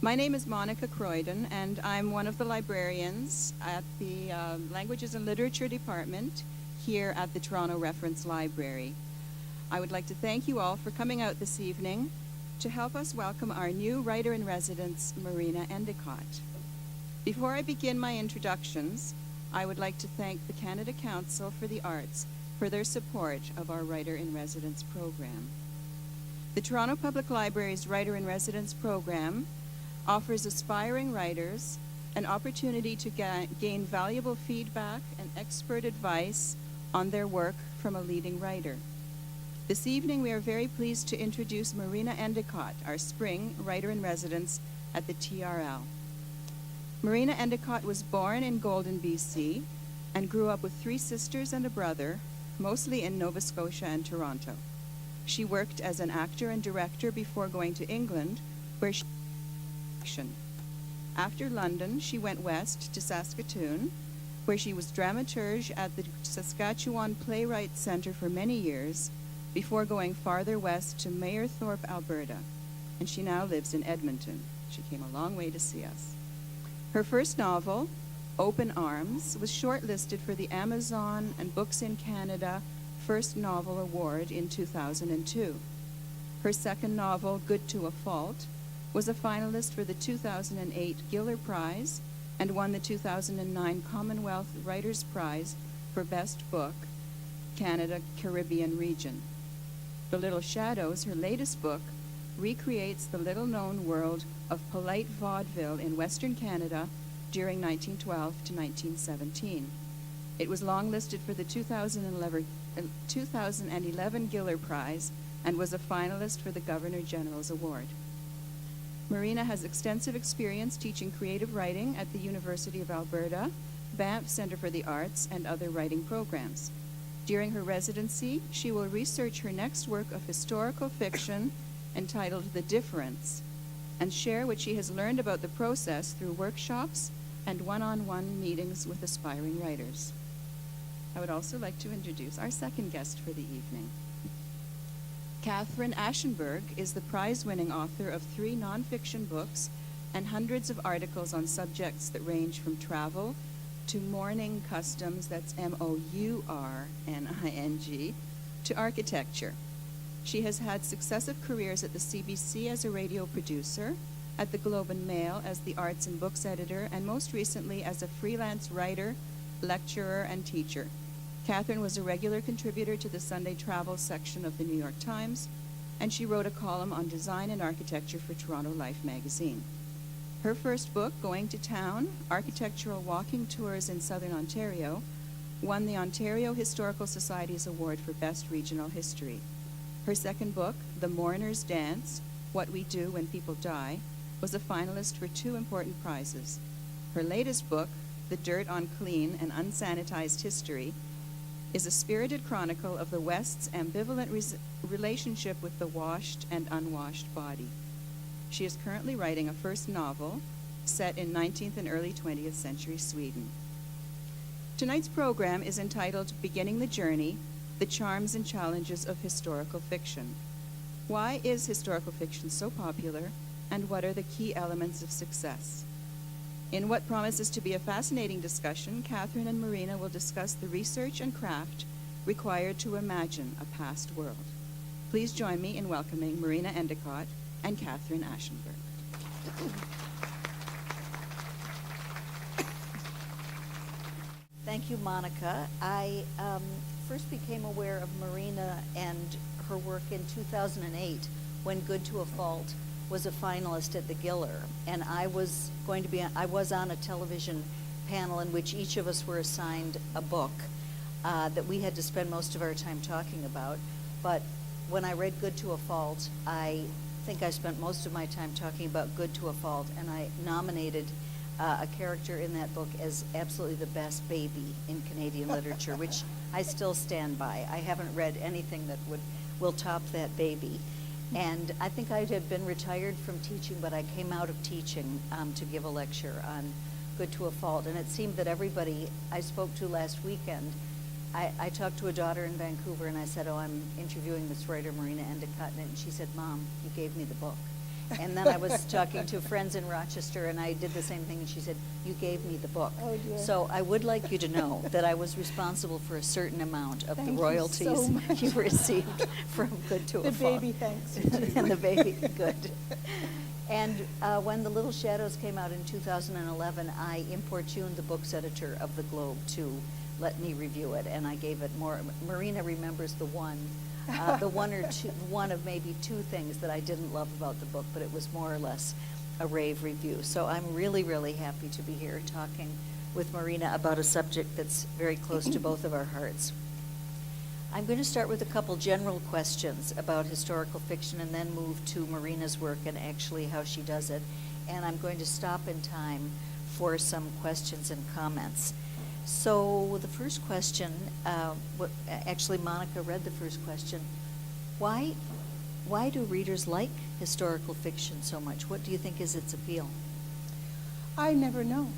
My name is Monica Croydon, and I'm one of the librarians at the Languages and Literature Department here at the Toronto Reference Library. I would like to thank you all for coming out this evening to help us welcome our new writer-in-residence, Marina Endicott. Before I begin my introductions, I would like to thank the Canada Council for the Arts for their support of our Writer-in-Residence program. The Toronto Public Library's Writer-in-Residence program offers aspiring writers an opportunity to gain valuable feedback and expert advice on their work from a leading writer. This evening, we are very pleased to introduce Marina Endicott, our spring writer-in-residence at the TRL. Marina Endicott was born in Golden, BC, and grew up with 3 sisters and a brother, mostly in Nova Scotia and Toronto. She worked as an actor and director before going to England, where she After London, she went west to Saskatoon, where she was dramaturge at the Saskatchewan Playwrights Centre for many years, before going farther west to Mayerthorpe, Alberta, and she now lives in Edmonton. She came a long way to see us. Her first novel, Open Arms, was shortlisted for the Amazon and Books in Canada First Novel Award in 2002. Her second novel, Good to a Fault, was a finalist for the 2008 Giller Prize and won the 2009 Commonwealth Writers' Prize for Best Book, Canada Caribbean Region. The Little Shadows, her latest book, recreates the little-known world of polite vaudeville in Western Canada during 1912 to 1917. It was longlisted for the 2011 Giller Prize and was a finalist for the Governor-General's Award. Marina has extensive experience teaching creative writing at the University of Alberta, Banff Centre for the Arts, and other writing programs. During her residency, she will research her next work of historical fiction entitled The Difference, and share what she has learned about the process through workshops and one-on-one meetings with aspiring writers. I would also like to introduce our second guest for the evening. Catherine Aschenberg is the prize-winning author of 3 nonfiction books and hundreds of articles on subjects that range from travel to mourning customs, that's M-O-U-R-N-I-N-G, to architecture. She has had successive careers at the CBC as a radio producer, at the Globe and Mail as the arts and books editor, and most recently as a freelance writer, lecturer, and teacher. Catherine was a regular contributor to the Sunday travel section of the New York Times, and she wrote a column on design and architecture for Toronto Life magazine. Her first book, Going to Town, Architectural Walking Tours in Southern Ontario, won the Ontario Historical Society's Award for Best Regional History. Her second book, The Mourner's Dance, What We Do When People Die, was a finalist for 2 important prizes. Her latest book, The Dirt on Clean and Unsanitized History, is a spirited chronicle of the West's ambivalent relationship with the washed and unwashed body. She is currently writing a first novel set in 19th and early 20th century Sweden. Tonight's program is entitled Beginning the Journey, The Charms and Challenges of Historical Fiction. Why is historical fiction so popular, and what are the key elements of success? In what promises to be a fascinating discussion, Catherine and Marina will discuss the research and craft required to imagine a past world. Please join me in welcoming Marina Endicott and Catherine Aschenberg. Thank you, Monica. I first became aware of Marina and her work in 2008 when Good to a Fault was a finalist at the Giller, and I was on a television panel in which each of us were assigned a book that we had to spend most of our time talking about. But when I read Good to a Fault, I think I spent most of my time talking about Good to a Fault, and I nominated a character in that book as absolutely the best baby in Canadian literature, which I still stand by. I haven't read anything that will top that baby. And I think I had been retired from teaching, but I came out of teaching to give a lecture on Good to a Fault. And it seemed that everybody I spoke to last weekend, I talked to a daughter in Vancouver, and I said, I'm interviewing this writer, Marina Endicott, and she said, Mom, you gave me the book. And then I was talking to friends in Rochester, and I did the same thing, and she said, "You gave me the book." Oh, dear. So I would like you to know that I was responsible for a certain amount of Thank the you royalties so much. you received from Good to The a Fault. baby thanks you, too. And the baby, good. And when The Little Shadows came out in 2011, I importuned the books editor of the Globe to let me review it, and I gave it more. Marina remembers the one or two, one of maybe two things that I didn't love about the book, but it was more or less a rave review. So I'm really, really happy to be here talking with Marina about a subject that's very close to both of our hearts. I'm going to start with a couple general questions about historical fiction and then move to Marina's work and actually how she does it. And I'm going to stop in time for some questions and comments. So the first question, actually Monica read the first question. Why do readers like historical fiction so much? What do you think is its appeal? I never know.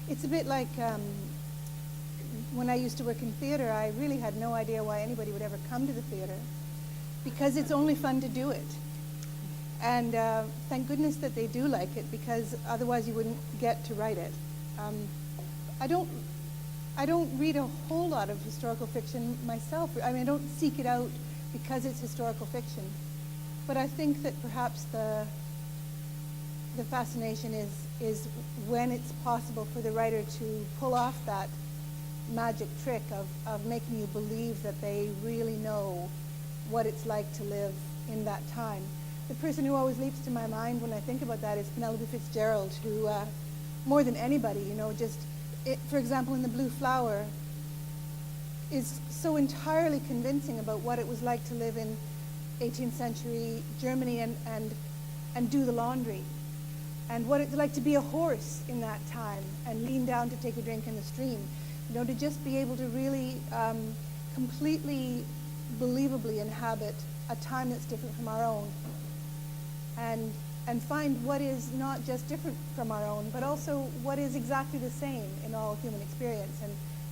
It's a bit like when I used to work in theater, I really had no idea why anybody would ever come to the theater, because it's only fun to do it. And thank goodness that they do like it, because otherwise you wouldn't get to write it. I don't read a whole lot of historical fiction myself. I mean, I don't seek it out because it's historical fiction. But I think that perhaps the fascination is when it's possible for the writer to pull off that magic trick of making you believe that they really know what it's like to live in that time. The person who always leaps to my mind when I think about that is Penelope Fitzgerald, who, more than anybody, for example, in The Blue Flower, is so entirely convincing about what it was like to live in 18th century Germany and do the laundry, and what it's like to be a horse in that time and lean down to take a drink in the stream. To just be able to really completely believably inhabit a time that's different from our own, and find what is not just different from our own, but also what is exactly the same in all human experience,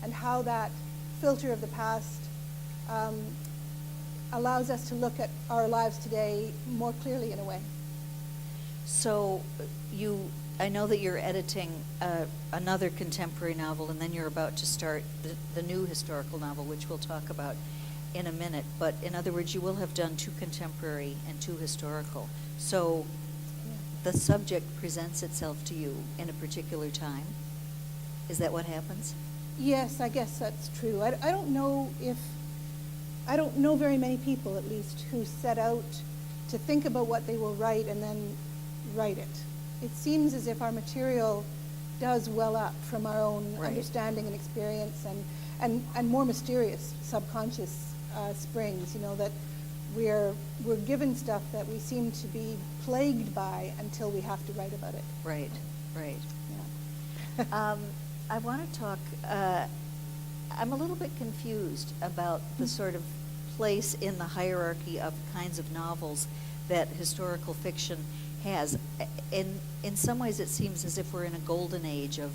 and how that filter of the past allows us to look at our lives today more clearly in a way. So I know that you're editing another contemporary novel, and then you're about to start the new historical novel, which we'll talk about in a minute. But in other words, you will have done two contemporary and two historical. So the subject presents itself to you in a particular time. Is that what happens? Yes, I guess that's true. I don't know very many people, at least, who set out to think about what they will write and then write it. It seems as if our material does well up from our own understanding and experience, and more mysterious subconscious springs, that we're given stuff that we seem to be plagued by until we have to write about it. Right. Yeah. I want to talk, I'm a little bit confused about the sort of place in the hierarchy of kinds of novels that historical fiction has. In some ways it seems as if we're in a golden age of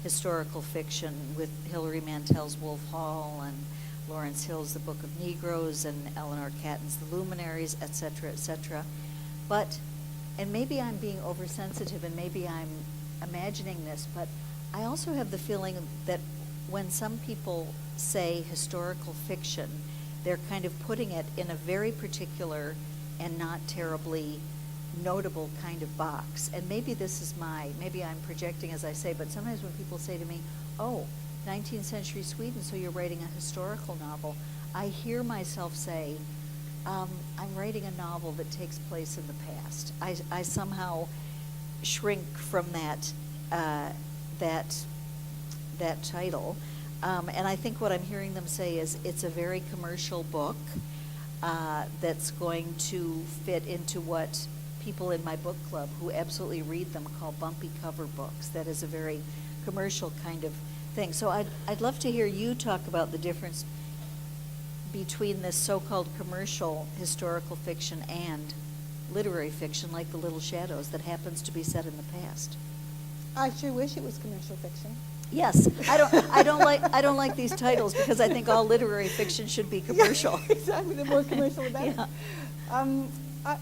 historical fiction with Hilary Mantel's Wolf Hall and Lawrence Hill's The Book of Negroes and Eleanor Catton's The Luminaries, etc., etc. But, and maybe I'm being oversensitive and maybe I'm imagining this, but I also have the feeling that when some people say historical fiction, they're kind of putting it in a very particular and not terribly notable kind of box. And maybe this is maybe I'm projecting as I say, but sometimes when people say to me, oh, 19th century Sweden, so you're writing a historical novel, I hear myself say, I'm writing a novel that takes place in the past. I somehow shrink from that title. And I think what I'm hearing them say is it's a very commercial book that's going to fit into what people in my book club who absolutely read them call bumpy cover books. That is a very commercial kind of thing. So I'd love to hear you talk about the difference between this so-called commercial historical fiction and literary fiction like The Little Shadows that happens to be set in the past. I sure wish it was commercial fiction. Yes, I don't like these titles because I think all literary fiction should be commercial. Yeah, exactly, the more commercial the better. Yeah.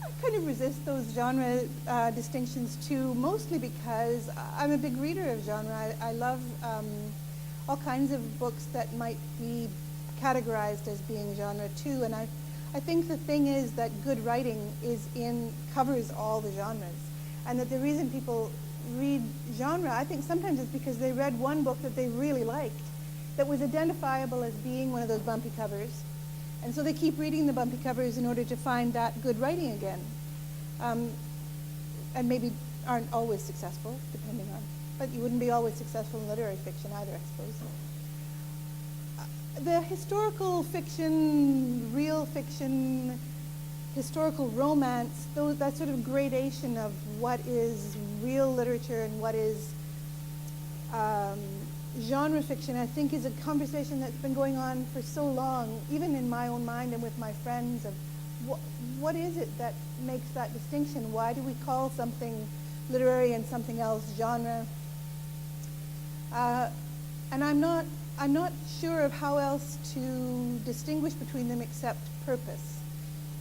I kind of resist those genre distinctions too, mostly because I'm a big reader of genre. I love all kinds of books that might be categorized as being genre too, and I think the thing is that good writing covers all the genres, and that the reason people read genre, I think sometimes it's because they read one book that they really liked, that was identifiable as being one of those bumpy covers, and so they keep reading the bumpy covers in order to find that good writing again, and maybe aren't always successful, depending on, but you wouldn't be always successful in literary fiction either, I suppose. The historical fiction, real fiction, historical romance, that sort of gradation of what is real literature and what is genre fiction, I think, is a conversation that's been going on for so long, even in my own mind and with my friends, of what is it that makes that distinction? Why do we call something literary and something else genre? And I'm not sure of how else to distinguish between them except purpose.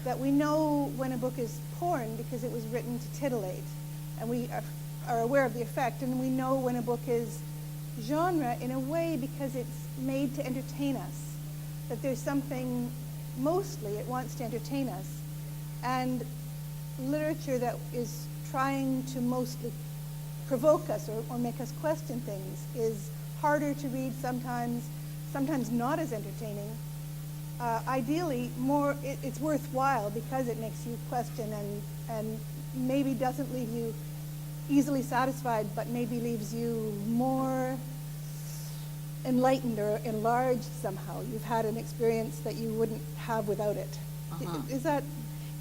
That we know when a book is porn because it was written to titillate, and we are aware of the effect, and we know when a book is genre in a way because it's made to entertain us, that there's something, mostly it wants to entertain us, and literature that is trying to mostly provoke us or make us question things is harder to read sometimes not as entertaining. Ideally, it's worthwhile because it makes you question and maybe doesn't leave you easily satisfied, but maybe leaves you more enlightened or enlarged somehow. You've had an experience that you wouldn't have without it. Uh-huh. Is that?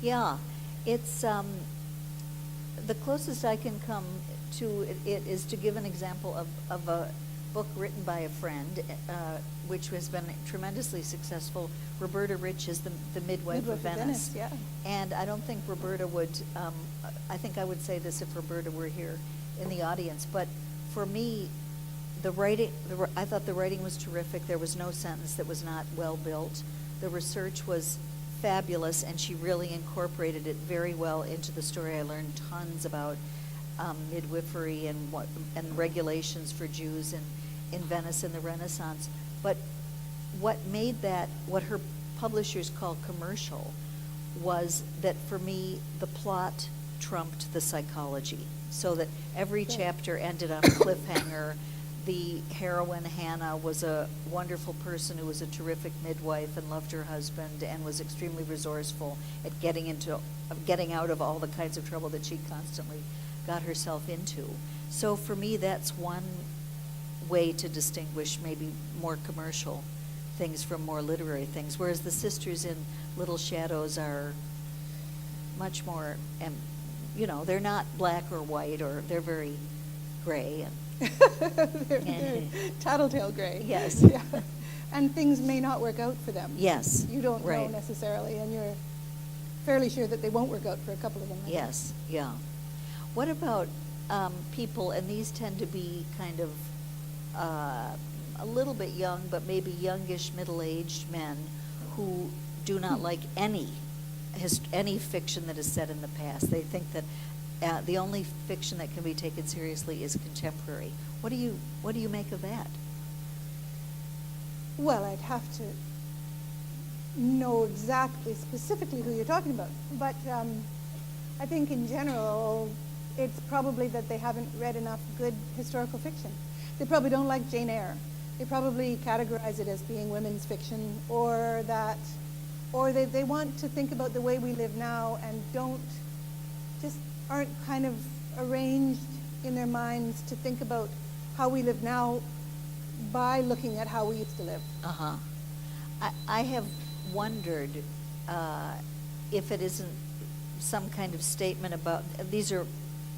Yeah, it's the closest I can come to it is to give an example of a book written by a friend, which has been tremendously successful. Roberta Rich is the Midwife of Venice. Yeah. And I don't think Roberta would, I think I would say this if Roberta were here in the audience, but for me, I thought the writing was terrific. There was no sentence that was not well built. The research was fabulous, and she really incorporated it very well into the story. I learned tons about midwifery and regulations for Jews in Venice in the Renaissance. But what made that, what her publishers call commercial, was that for me the plot trumped the psychology, so that every chapter ended on a cliffhanger. The heroine, Hannah, was a wonderful person who was a terrific midwife and loved her husband and was extremely resourceful at getting out of all the kinds of trouble that she constantly got herself into. So for me, that's one way to distinguish maybe more commercial things from more literary things, whereas the sisters in Little Shadows are much more, they're not black or white, or they're very gray. they're tattletale gray. Yes. Yeah. And things may not work out for them. Yes. You don't know right. necessarily, and you're fairly sure that they won't work out for a couple of them. Yes, yeah. What about people, and these tend to be kind of a little bit young, but maybe youngish, middle-aged men who do not like any fiction that is set in the past. They think that the only fiction that can be taken seriously is contemporary. What do you make of that? Well, I'd have to know exactly, specifically who you're talking about. But I think in general, it's probably that they haven't read enough good historical fiction. They probably don't like Jane Eyre. They probably categorize it as being women's fiction, or they want to think about the way we live now and aren't kind of arranged in their minds to think about how we live now by looking at how we used to live. Uh-huh. I have wondered if it isn't some kind of statement about, these are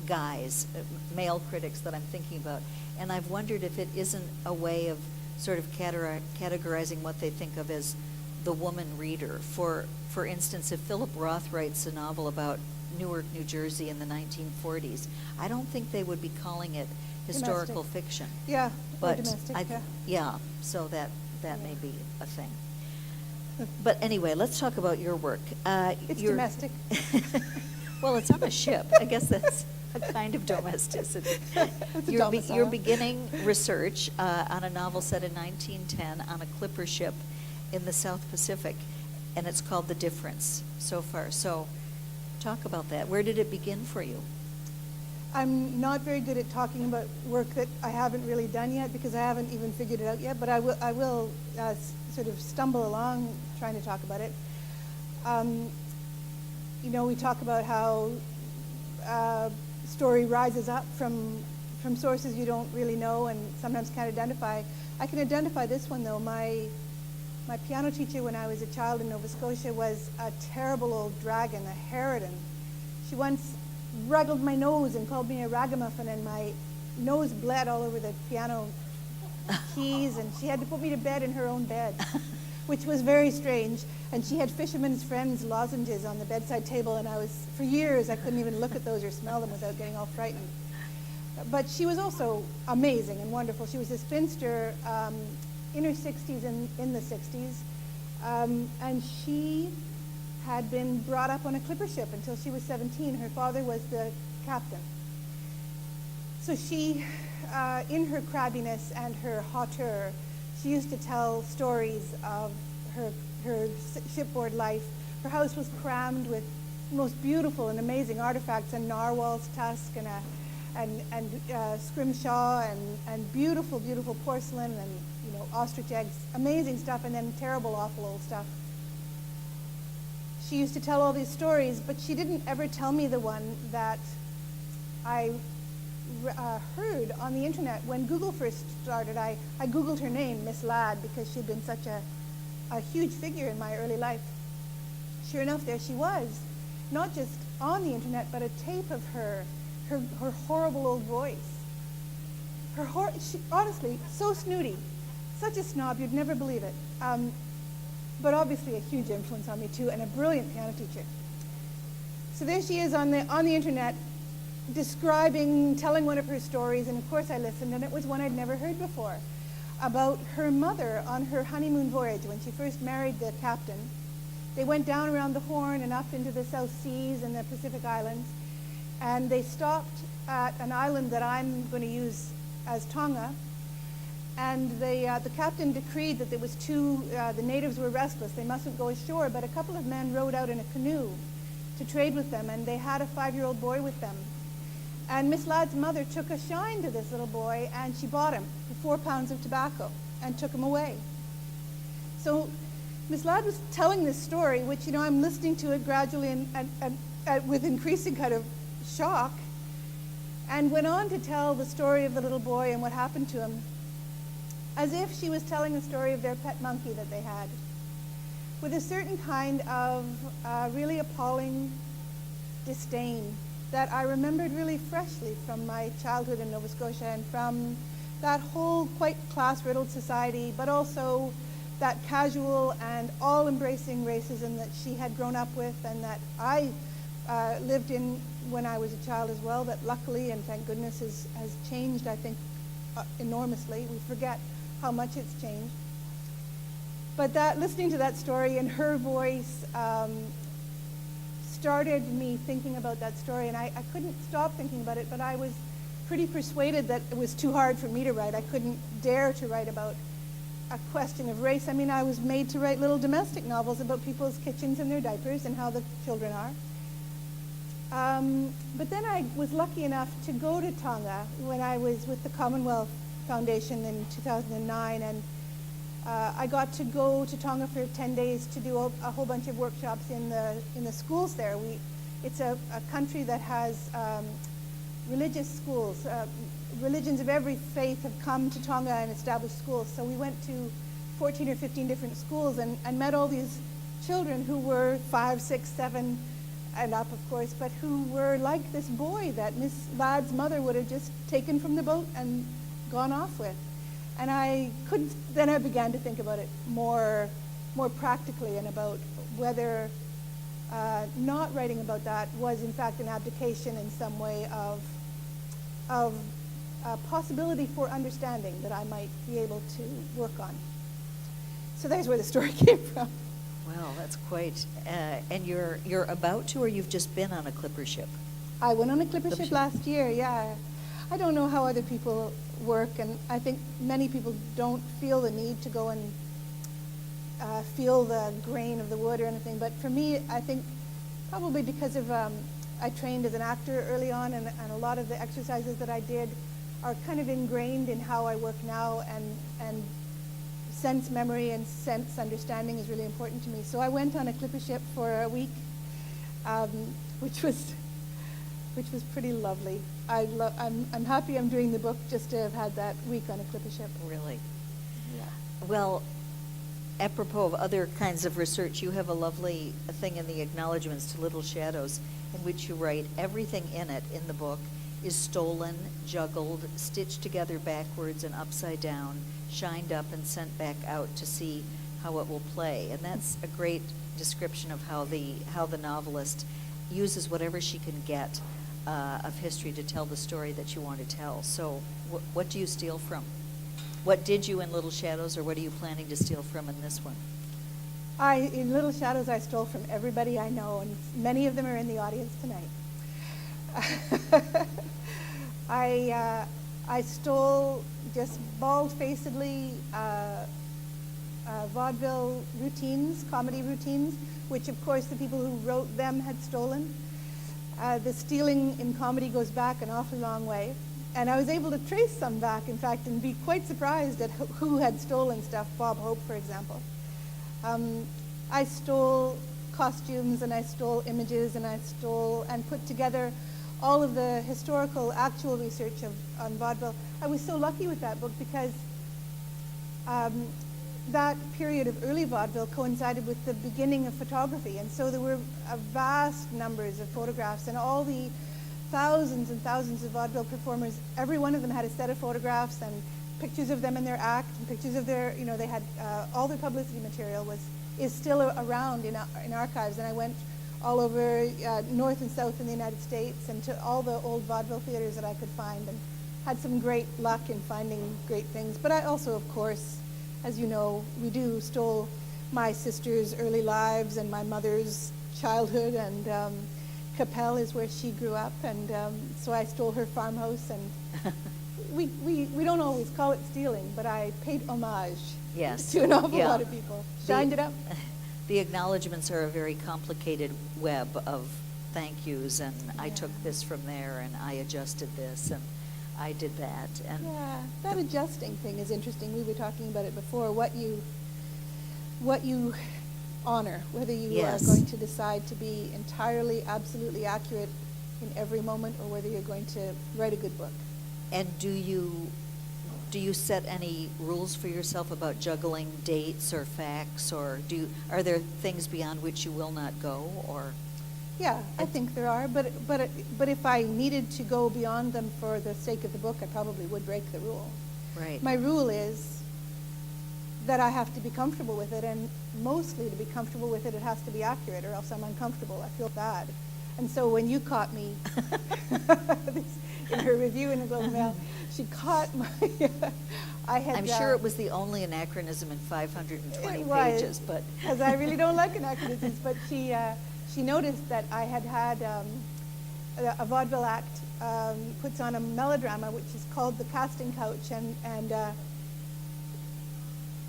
guys, male critics that I'm thinking about, and I've wondered if it isn't a way of sort of categorizing what they think of as the woman reader. For instance, if Philip Roth writes a novel about Newark, New Jersey in the 1940s, I don't think they would be calling it historical fiction. Yeah, but or domestic, yeah, so that may be a thing. But anyway, let's talk about your work. It's You're- domestic. Well, it's on a ship. I guess that's a kind of domesticity. It's a You're domicile. beginning research on a novel set in 1910 on a clipper ship in the South Pacific, and it's called The Difference so far. So talk about that. Where did it begin for you? I'm not very good at talking about work that I haven't really done yet because I haven't even figured it out yet, but I will sort of stumble along trying to talk about it. You know, we talk about how story rises up from sources you don't really know and sometimes can't identify. I can identify this one though. My piano teacher when I was a child in Nova Scotia was a terrible old dragon, a harridan. She once wriggled my nose and called me a ragamuffin, and my nose bled all over the piano keys, and she had to put me to bed in her own bed, which was very strange. And she had Fisherman's Friends lozenges on the bedside table, and for years, I couldn't even look at those or smell them without getting all frightened. But she was also amazing and wonderful. She was a spinster in her 60s and in the 60s, and she had been brought up on a clipper ship until she was 17. Her father was the captain. So she, in her crabbiness and her hauteur, she used to tell stories of her shipboard life. Her house was crammed with the most beautiful and amazing artifacts, a narwhal's tusk and scrimshaw and beautiful, beautiful porcelain and ostrich eggs, amazing stuff, and then terrible, awful old stuff. She used to tell all these stories, but she didn't ever tell me the one that I heard on the internet. When Google first started, I Googled her name, Miss Ladd, because she'd been such a huge figure in my early life. Sure enough, there she was, not just on the internet, but a tape of her horrible old voice. She, honestly, so snooty, such a snob, you'd never believe it. But obviously a huge influence on me too, and a brilliant piano teacher. So there she is on the internet, telling one of her stories, and of course I listened, and it was one I'd never heard before, about her mother on her honeymoon voyage when she first married the captain. They went down around the Horn and up into the South Seas and the Pacific Islands, and they stopped at an island that I'm going to use as Tonga. And the captain decreed that there was the natives were restless, they mustn't go ashore, but a couple of men rowed out in a canoe to trade with them, and they had a 5-year-old boy with them. And Miss Ladd's mother took a shine to this little boy, and she bought him for 4 pounds of tobacco and took him away. So Miss Ladd was telling this story, which, I'm listening to it gradually and with increasing kind of shock, and went on to tell the story of the little boy and what happened to him, as if she was telling the story of their pet monkey that they had, with a certain kind of really appalling disdain that I remembered really freshly from my childhood in Nova Scotia and from that whole quite class-riddled society, but also that casual and all-embracing racism that she had grown up with and that I lived in when I was a child as well, that luckily and thank goodness has changed, I think, enormously. We forget how much it's changed. But listening to that story in her voice started me thinking about that story, and I couldn't stop thinking about it, but I was pretty persuaded that it was too hard for me to write. I couldn't dare to write about a question of race. I mean, I was made to write little domestic novels about people's kitchens and their diapers and how the children are. But then I was lucky enough to go to Tonga when I was with the Commonwealth Foundation in 2009, and I got to go to Tonga for 10 days to do a whole bunch of workshops in the schools there. It's a country that has religious schools. Religions of every faith have come to Tonga and established schools. So we went to 14 or 15 different schools and met all these children who were 5, 6, 7 and up, of course, but who were like this boy that Miss Ladd's mother would have just taken from the boat and gone off with. And then I began to think about it more practically and about whether not writing about that was in fact an abdication in some way of a possibility for understanding that I might be able to work on. So there's where the story came from. Well, that's quite, and you're about to, or you've just been on a clipper ship? I went on a clipper Clipper ship ship. last year, yeah. I don't know how other people work, and I think many people don't feel the need to go and feel the grain of the wood or anything. But for me, I think probably because of I trained as an actor early on, and a lot of the exercises that I did are kind of ingrained in how I work now, and sense memory and sense understanding is really important to me. So I went on a clipper ship for a week, which was pretty lovely. I'm happy I'm doing the book just to have had that week on a clipper ship. Really? Yeah. Well, apropos of other kinds of research, you have a lovely thing in the acknowledgments to Little Shadows in which you write, everything in it, in the book, is stolen, juggled, stitched together backwards and upside down, shined up and sent back out to see how it will play. And that's a great description of how the novelist uses whatever she can get of history to tell the story that you want to tell. So what do you steal from? What did you in Little Shadows, or what are you planning to steal from in this one? In Little Shadows, I stole from everybody I know, and many of them are in the audience tonight. I stole just bald-facedly vaudeville routines, comedy routines, which of course the people who wrote them had stolen. The stealing in comedy goes back an awfully long way. And I was able to trace some back, in fact, and be quite surprised at who had stolen stuff, Bob Hope, for example. I stole costumes, and I stole images, and I stole and put together all of the historical, actual research on vaudeville. I was so lucky with that book because that period of early vaudeville coincided with the beginning of photography, and so there were vast numbers of photographs, and all the thousands and thousands of vaudeville performers, every one of them had a set of photographs and pictures of them in their act, and pictures of their, they had all their publicity material is still around in archives. And I went all over north and south in the United States and to all the old vaudeville theaters that I could find, and had some great luck in finding great things. But I also, of course, as you know, stole my sister's early lives and my mother's childhood, and Capel is where she grew up, and so I stole her farmhouse, and we don't always call it stealing, but I paid homage to an awful lot of people. Shined it up. The acknowledgments are a very complicated web of thank yous, and I took this from there, and I adjusted this, and I did that. And yeah, that adjusting thing is interesting. We were talking about it before, what you honor, whether you are going to decide to be entirely, absolutely accurate in every moment, or whether you're going to write a good book. And do you set any rules for yourself about juggling dates or facts, or are there things beyond which you will not go, or? Yeah, I think there are, but if I needed to go beyond them for the sake of the book, I probably would break the rule. Right. My rule is that I have to be comfortable with it, and mostly to be comfortable with it, it has to be accurate, or else I'm uncomfortable. I feel bad. And so when you caught me in her review in the Globe and Mail, she caught my. I'm sure it was the only anachronism in 520 pages, but because I really don't like anachronisms. But she noticed that I had a vaudeville act puts on a melodrama which is called The Casting Couch, and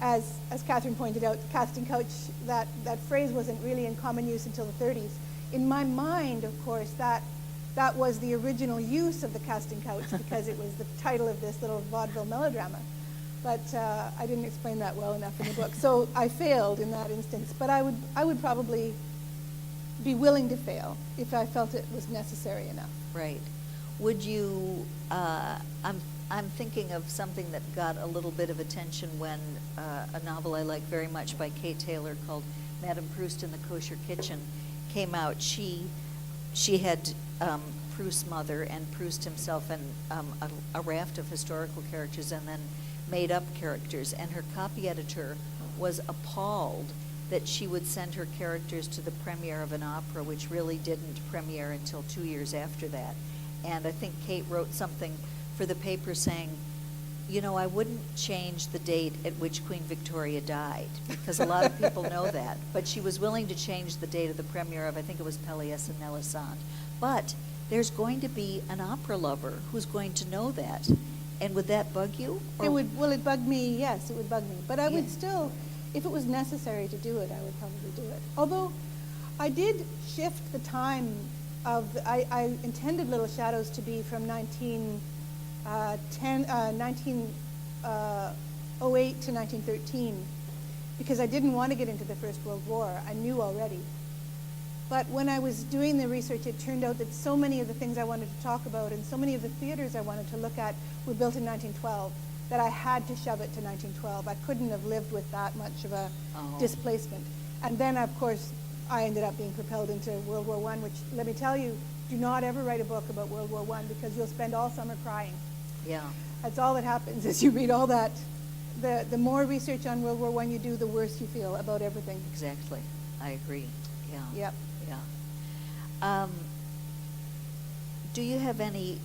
as Catherine pointed out, the casting couch, that phrase wasn't really in common use until the 30s. In my mind, of course, that was the original use of the casting couch because it was the title of this little vaudeville melodrama. But I didn't explain that well enough in the book, so I failed in that instance. But I would probably be willing to fail if I felt it was necessary enough. Right. Would you? I'm thinking of something that got a little bit of attention when a novel I like very much by Kay Taylor called Madame Proust in the Kosher Kitchen came out. She had Proust's mother and Proust himself and a raft of historical characters, and then made up characters. And her copy editor was appalled that she would send her characters to the premiere of an opera, which really didn't premiere until 2 years after that. And I think Kate wrote something for the paper saying, You know, I wouldn't change the date at which Queen Victoria died, because a lot of people know that. But she was willing to change the date of the premiere of, I think it was Pelléas and Melisande. But there's going to be an opera lover who's going to know that. And would that bug you? It would, well, it bugged me, yes, it would bug me. But I would Yeah. still, if it was necessary to do it, I would probably do it. Although I did shift the time of, I intended Little Shadows to be from 1908 to 1913, because I didn't want to get into the First World War. I knew already. But when I was doing the research, it turned out that so many of the things I wanted to talk about and so many of the theaters I wanted to look at were built in 1912 that I had to shove it to 1912. I couldn't have lived with that much of a displacement. And then, of course, I ended up being propelled into World War I, which, let me tell you, do not ever write a book about World War I, because you'll spend all summer crying. Yeah. That's all that happens is you read all that. The more research on World War I you do, the worse you feel about everything. Exactly. I agree. Yeah. Yep. Yeah. Do you have any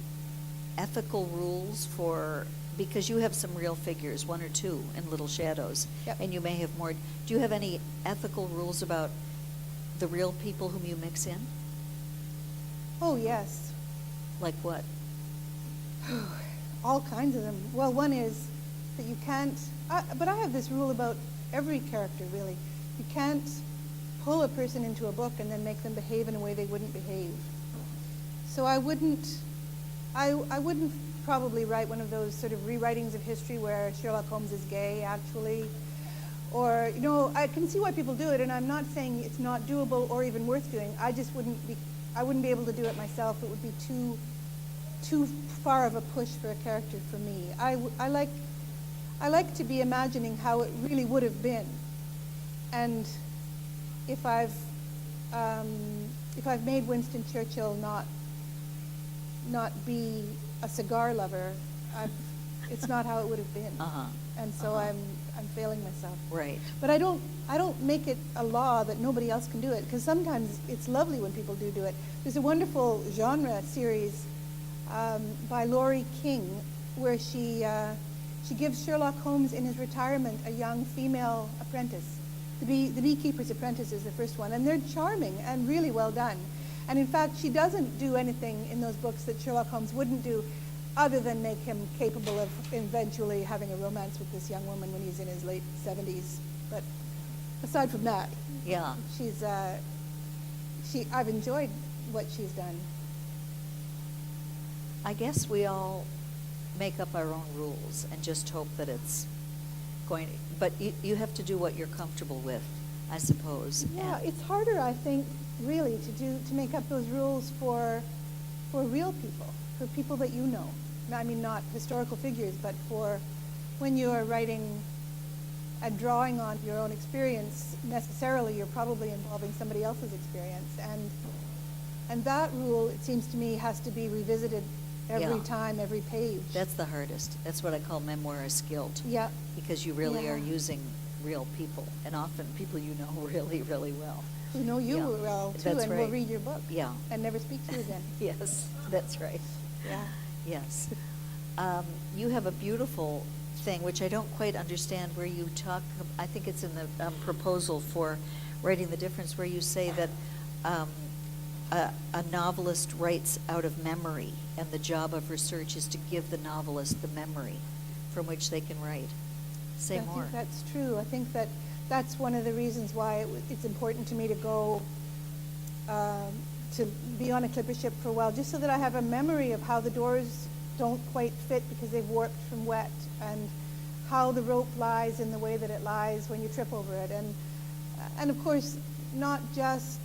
ethical rules for, because you have some real figures, one or two in Little Shadows, Yep. and you may have more. Do you have any ethical rules about the real people whom you mix in? Oh, yes. Like what? All kinds of them. Well, one is that you can't, but I have this rule about every character, really. You can't pull a person into a book and then make them behave in a way they wouldn't behave. So I wouldn't probably write one of those sort of rewritings of history where Sherlock Holmes is gay, actually. Or, you know, I can see why people do it, and I'm not saying it's not doable or even worth doing. I wouldn't be able to do it myself. It would be too far of a push for a character for me. I like to be imagining how it really would have been. And if I've made Winston Churchill not be a cigar lover, it's not how it would have been. And so I'm failing myself. Right. But I don't make it a law that nobody else can do it, because sometimes it's lovely when people do it. There's a wonderful genre series by Laurie King where she gives Sherlock Holmes in his retirement a young female apprentice. The Beekeeper's Apprentice is the first one, and they're charming and really well done. And in fact, she doesn't do anything in those books that Sherlock Holmes wouldn't do, other than make him capable of eventually having a romance with this young woman when he's in his late 70s. But aside from that, Yeah. I've enjoyed what she's done. I guess we all make up our own rules and just hope that it's going to, but you have to do what you're comfortable with, I suppose. Yeah, And- it's harder, I think, really, to make up those rules for real people, for people that you know. I mean, not historical figures, but for when you are writing and drawing on your own experience, necessarily you're probably involving somebody else's experience. And that rule, it seems to me, has to be revisited every Yeah. time, every page. That's the hardest. That's what I call memoirist guilt. Yeah. Because you really Yeah. are using real people, and often people you know really, really well. Who know you Yeah. well, too, That's and will right. read your book. Yeah. And never speak to you again. Yes, that's right. Yeah. Yes. You have a beautiful thing, which I don't quite understand, where you talk, I think it's in the proposal for Writing the Difference, where you say that a novelist writes out of memory, and the job of research is to give the novelist the memory from which they can write. Say I more. think that's true. I think that's one of the reasons why it's important to me to go to be on a clipper ship for a while, just so that I have a memory of how the doors don't quite fit because they've warped from wet, and how the rope lies in the way that it lies when you trip over it, and of course not just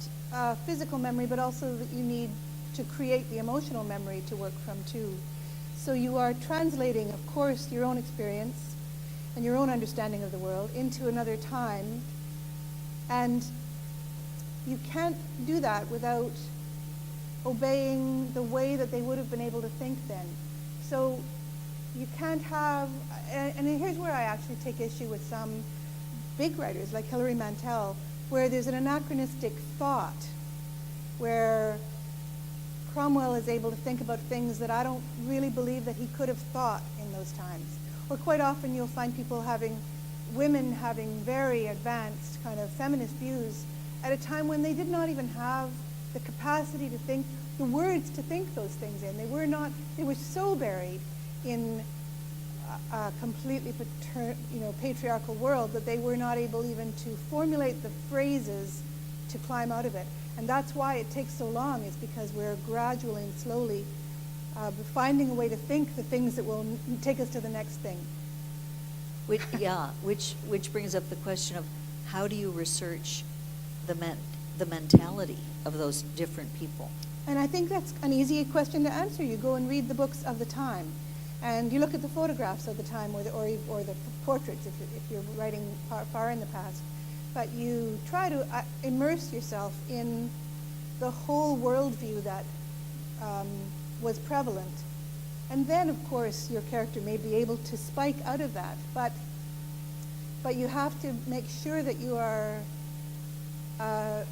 physical memory, but also that you need to create the emotional memory to work from too. So you are translating, of course, your own experience and your own understanding of the world into another time, and you can't do that without obeying the way that they would have been able to think then. So you can't have, and here's where I actually take issue with some big writers like Hilary Mantel, where there's an anachronistic thought, where Cromwell is able to think about things that I don't really believe that he could have thought in those times. Or quite often you'll find women having very advanced kind of feminist views at a time when they did not even have the capacity to think, the words to think those things in. They were so buried in a completely patriarchal world that they were not able even to formulate the phrases to climb out of it. And that's why it takes so long, is because we're gradually and slowly finding a way to think the things that will take us to the next thing. Which brings up the question of how do you research the mentality of those different people? And I think that's an easy question to answer. You go and read the books of the time, and you look at the photographs of the time, or the portraits if you're writing far in the past. But you try to immerse yourself in the whole worldview that was prevalent. And then, of course, your character may be able to spike out of that. But you have to make sure that you are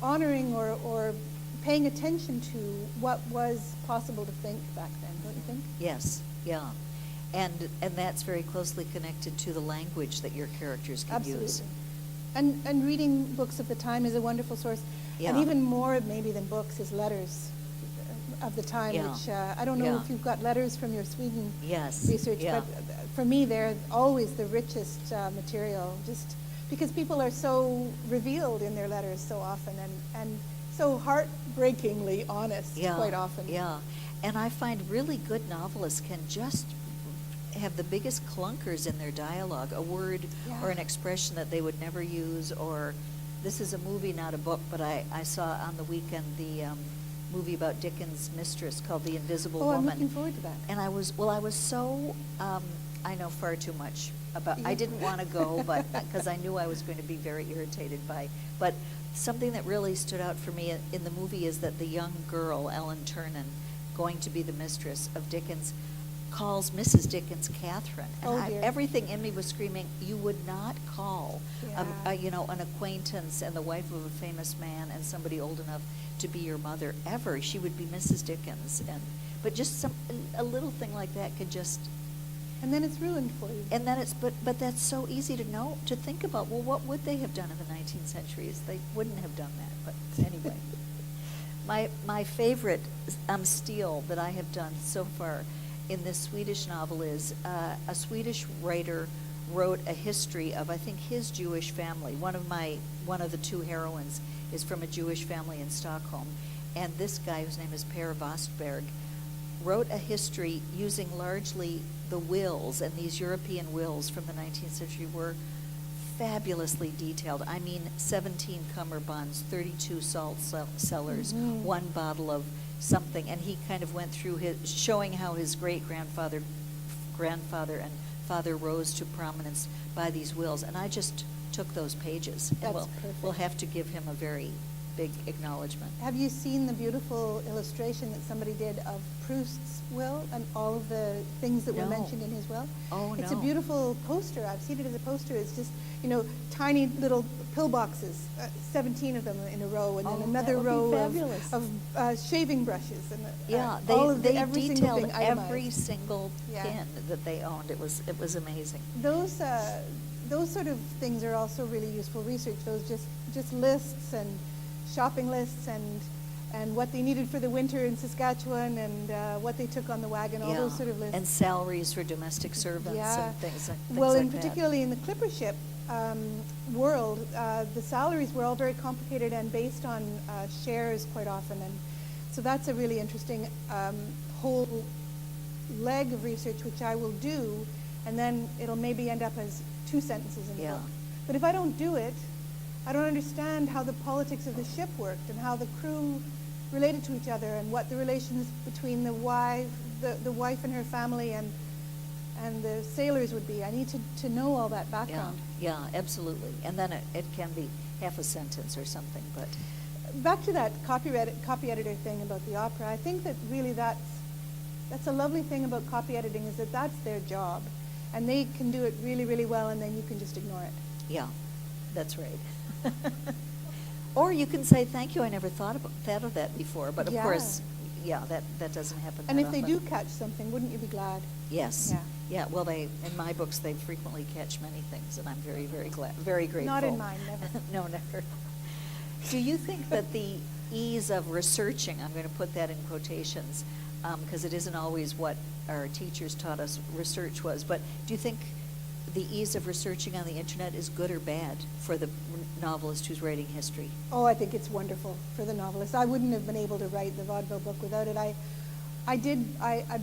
honoring or paying attention to what was possible to think back then, don't you think? Yes, yeah. And that's very closely connected to the language that your characters can Absolutely. use. And reading books of the time is a wonderful source. Yeah. And even more maybe than books is letters of the time, Yeah. which I don't know Yeah. if you've got letters from your Sweden Yes, research, yeah. but for me they're always the richest material, just because people are so revealed in their letters so often, and so heartbreakingly honest quite often. Yeah, and I find really good novelists can just have the biggest clunkers in their dialogue, a word or an expression that they would never use, or this is a movie, not a book, but I saw on the weekend the movie about Dickens' mistress called The Invisible Woman. I'm looking forward to that. And I was so, I know far too much about, I didn't want to go, but because I knew I was going to be very irritated by, but something that really stood out for me in the movie is that the young girl, Ellen Ternan, going to be the mistress of Dickens, calls Mrs. Dickens Catherine. And everything in me was screaming, you would not call an acquaintance and the wife of a famous man and somebody old enough to be your mother ever. She would be Mrs. Dickens. But just a little thing like that could just... And then it's ruined for you. And then but that's so easy to know, to think about. Well, what would they have done in the 19th centuries? They wouldn't have done that, but anyway. My favorite steal that I have done so far in this Swedish novel is a Swedish writer wrote a history of, I think, his Jewish family. One of the two heroines is from a Jewish family in Stockholm, and this guy, whose name is Per Vastberg, wrote a history using largely the wills, and these European wills from the 19th century were fabulously detailed. I mean, 17 cummerbunds, 32 salt cellars, one bottle of something, and he kind of went through showing how his great-grandfather, grandfather, and father rose to prominence by these wills, and I just took those pages. That's and perfect. We'll have to give him a very big acknowledgement. Have you seen the beautiful illustration that somebody did of Proust's will and all of the things that were No. mentioned in his will? Oh, It's no. a beautiful poster. I've seen it as a poster. It's just, tiny little pillboxes, 17 of them in a row, and then Oh, another that would be row fabulous. of shaving brushes. And Yeah, all of they every single detailed thing every itemized. single Yeah. pin that they owned. It was amazing. Those sort of things are also really useful research. Those just lists and shopping lists and what they needed for the winter in Saskatchewan and what they took on the wagon, all those sort of lists. And salaries for domestic servants and things like Well, that. particularly in the clipper ship world, the salaries were all very complicated and based on shares quite often. And so that's a really interesting whole leg of research, which I will do, and then it'll maybe end up as 2 sentences in the book. But if I don't do it, I don't understand how the politics of the ship worked and how the crew related to each other and what the relations between the wife and her family and the sailors would be. I need to know all that background. Yeah, absolutely. And then it can be half a sentence or something. But back to that copy editor thing about the opera, I think that really that's a lovely thing about copy editing, is that that's their job. And they can do it really, really well, and then you can just ignore it. yeah, that's right. Or you can say, thank you, I never thought of that before. But of course, that doesn't happen And that if they often. do catch something, wouldn't you be glad? Yes. Yeah. Yeah, well, in my books, they frequently catch many things, and I'm very, very very grateful. Not in mine, never. No, never. Do you think that the ease of researching, I'm going to put that in quotations, because it isn't always what our teachers taught us research was, but do you think the ease of researching on the internet is good or bad for the novelist who's writing history? Oh, I think it's wonderful for the novelist. I wouldn't have been able to write the vaudeville book without it. I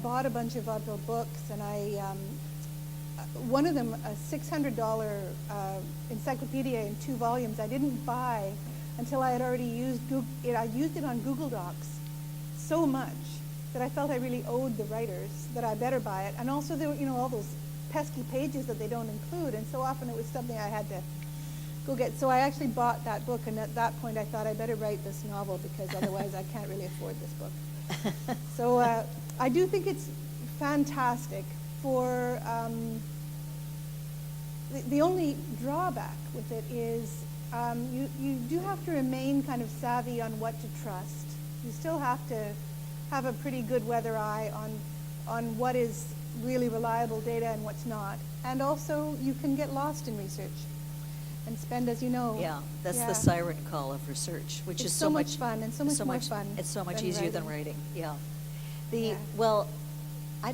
bought a bunch of vaudeville books, and one of them, a $600 encyclopedia in 2 volumes, I didn't buy until I had already used it. I used it on Google Docs so much that I felt I really owed the writers that I better buy it. And also there were, all those pesky pages that they don't include, and so often it was something I had to go get. So I actually bought that book, and at that point I thought I better write this novel, because otherwise I can't really afford this book. So I do think it's fantastic for, the only drawback with it is you do have to remain kind of savvy on what to trust. You still have to have a pretty good weather eye on what is really reliable data and what's not. And also you can get lost in research and spend, as you know. Yeah, that's the siren call of research, which is so much fun, and so much more fun. It's so much easier than writing. Yeah. Well, I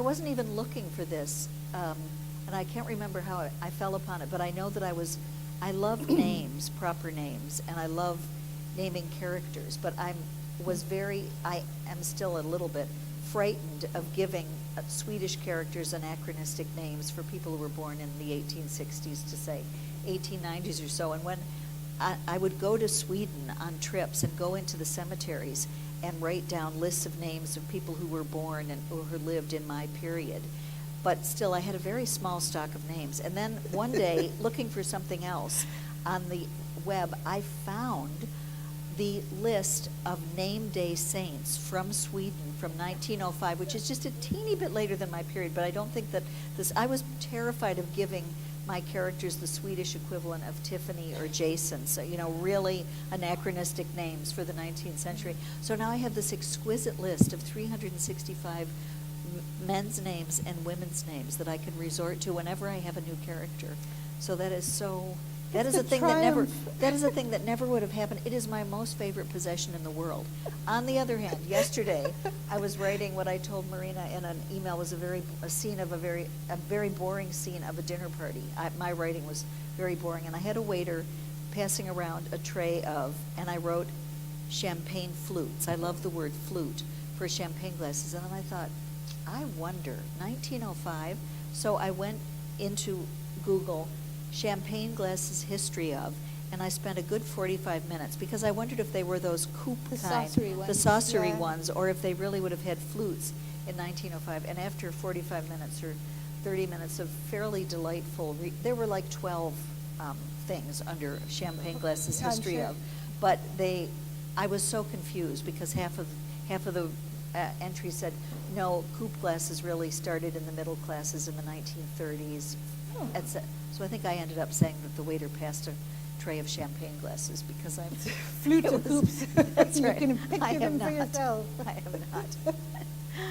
wasn't even looking for this, and I can't remember how I fell upon it, but I know that I love names, proper names, and I love naming characters, but I am still a little bit frightened of giving Swedish characters anachronistic names for people who were born in the 1860s to say 1890s or so. And when I would go to Sweden on trips and go into the cemeteries and write down lists of names of people who were born and or who lived in my period. But still, I had a very small stock of names. And then one day, looking for something else on the web, I found the list of name day saints from Sweden from 1905, which is just a teeny bit later than my period, but I don't think that I was terrified of giving my characters the Swedish equivalent of Tiffany or Jason, so, really anachronistic names for the 19th century. So now I have this exquisite list of 365 men's names and women's names that I can resort to whenever I have a new character. So that is a thing that never would have happened. It is my most favorite possession in the world. On the other hand, yesterday I was writing what I told Marina in an email was a very boring scene of a dinner party. My writing was very boring, and I had a waiter passing around a tray of, and I wrote champagne flutes. I love the word flute for champagne glasses, and then I thought, I wonder, 1905. So I went into Google, champagne glasses history of, and I spent a good 45 minutes because I wondered if they were those coupe kind, the saucery ones, or if they really would have had flutes in 1905. And after 45 minutes or 30 minutes of fairly delightful, there were like 12 things under champagne glasses history of, but I was so confused because half of the entry said, no, coupe glasses really started in the middle classes in the 1930s, etc. So I think I ended up saying that the waiter passed a tray of champagne glasses because I'm flute or coupes. That's right. You can picture them for yourself. I am not.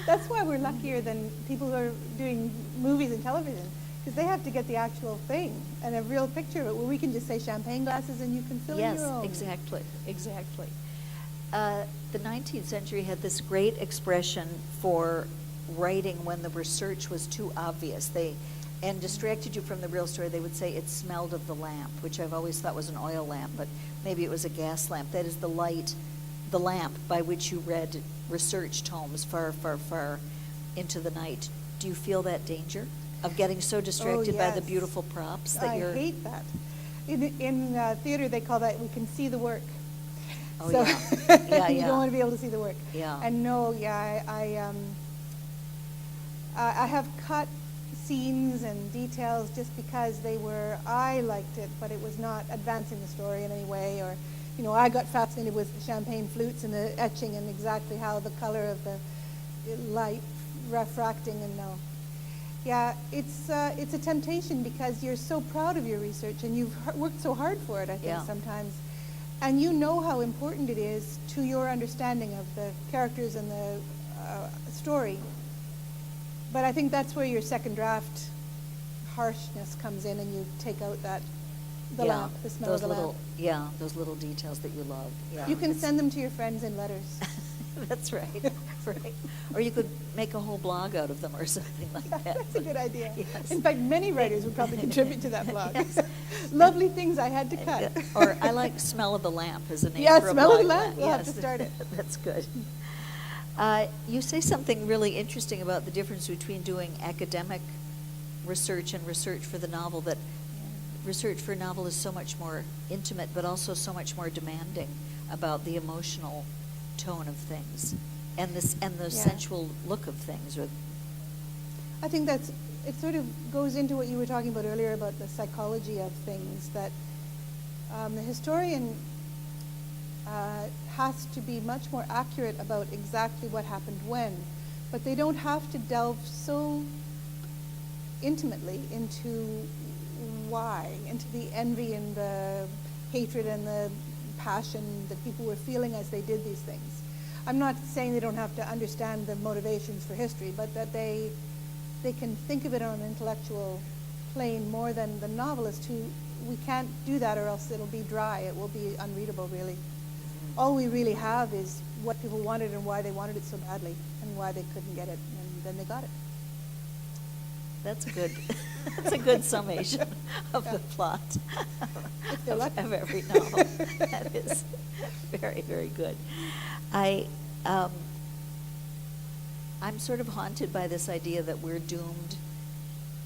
That's why we're luckier than people who are doing movies and television, because they have to get the actual thing and a real picture of it, where we can just say champagne glasses and you can fill in your own. Yes, exactly. The 19th century had this great expression for writing when the research was too obvious. And distracted you from the real story. They would say it smelled of the lamp, which I've always thought was an oil lamp, but maybe it was a gas lamp. That is the lamp by which you read research tomes far, far, far into the night. Do you feel that danger of getting so distracted by the beautiful props that I hate that. In theater, they call that, we can see the work. Oh, so yeah. You don't want to be able to see the work. Yeah. And no, I have cut scenes and details just because I liked it, but it was not advancing the story in any way, or, I got fascinated with the champagne flutes and the etching and exactly how the color of the light refracting, and no. Yeah, it's a temptation because you're so proud of your research and you've worked so hard for it, I think, sometimes. And you know how important it is to your understanding of the characters and the story. But I think that's where your second draft harshness comes in, and you take out the Yeah, lamp, the smell those of the little, lamp. yeah, those little details that you love. Yeah, You can it's- send them to your friends in letters. That's right, right. Or you could make a whole blog out of them or something like that. That's a good idea. Yes. In fact, many writers would probably contribute to that blog. Yes. Lovely things I had to cut. Or I like Smell of the Lamp as a name Yeah, for a Smell of blog. the Lamp. We'll have Yes. to start it. That's good. You say something really interesting about the difference between doing academic research and research for the novel, that research for a novel is so much more intimate, but also so much more demanding about the emotional tone of things and the Yeah. sensual look of things. Or I think it sort of goes into what you were talking about earlier about the psychology of things, that the historian has to be much more accurate about exactly what happened when, but they don't have to delve so intimately into why, into the envy and the hatred and the passion that people were feeling as they did these things. I'm not saying they don't have to understand the motivations for history, but that they can think of it on an intellectual plane more than the novelist, who, we can't do that or else it'll be dry, it will be unreadable really. All we really have is what people wanted and why they wanted it so badly and why they couldn't get it, and then they got it. that's a good, that's a good summation of the plot If they're lucky. of every novel. That is very, very good. I'm sort of haunted by this idea that we're doomed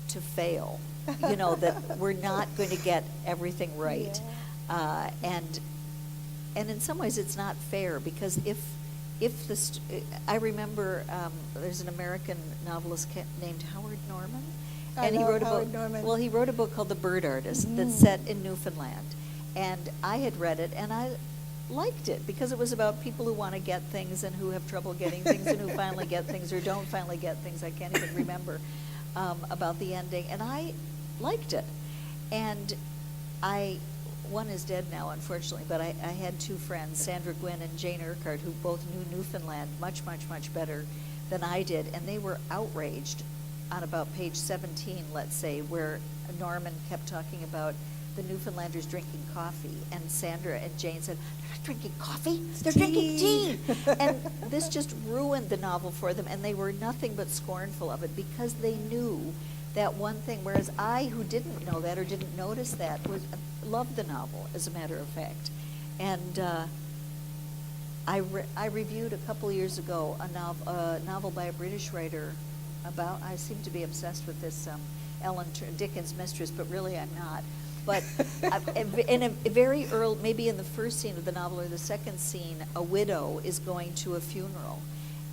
to fail. You know, that we're not going to get everything right. Yeah. And in some ways it's not fair, because I remember there's an American novelist named Howard Norman. I And he love wrote a Howard book. Norman. Well, he wrote a book called The Bird Artist that's Mhm. set in Newfoundland. And I had read it, and I liked it because it was about people who want to get things and who have trouble getting things and who finally get things or don't finally get things. I can't even remember about the ending. And I liked it. And one is dead now, unfortunately, but I had two friends, Sandra Gwynn and Jane Urquhart, who both knew Newfoundland much, much, much better than I did. And they were outraged on about page 17, let's say, where Norman kept talking about the Newfoundlanders drinking coffee, and Sandra and Jane said, "They're not drinking coffee, they're drinking tea." And this just ruined the novel for them, and they were nothing but scornful of it because they knew that one thing, whereas I, who didn't know that or didn't notice that, loved the novel, as a matter of fact. And I reviewed a couple years ago a novel by a British writer about, I seem to be obsessed with this Dickens mistress, but really I'm not. But in a very early, maybe in the first scene of the novel or the second scene, a widow is going to a funeral,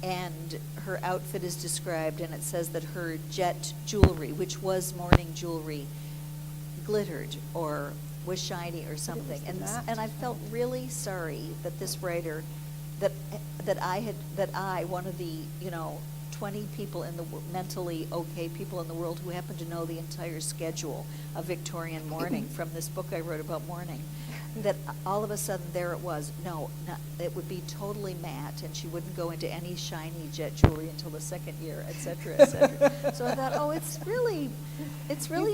and her outfit is described, and it says that her jet jewelry, which was mourning jewelry, glittered or was shiny or something. the matte. And I felt really sorry that this writer, that I, one of the 20 people in the mentally okay people in the world who happen to know the entire schedule of Victorian mourning from this book I wrote about mourning, that all of a sudden there it was. No, it would be totally matte, and she wouldn't go into any shiny jet jewelry until the second year, et cetera, et cetera. So I thought, oh, it's really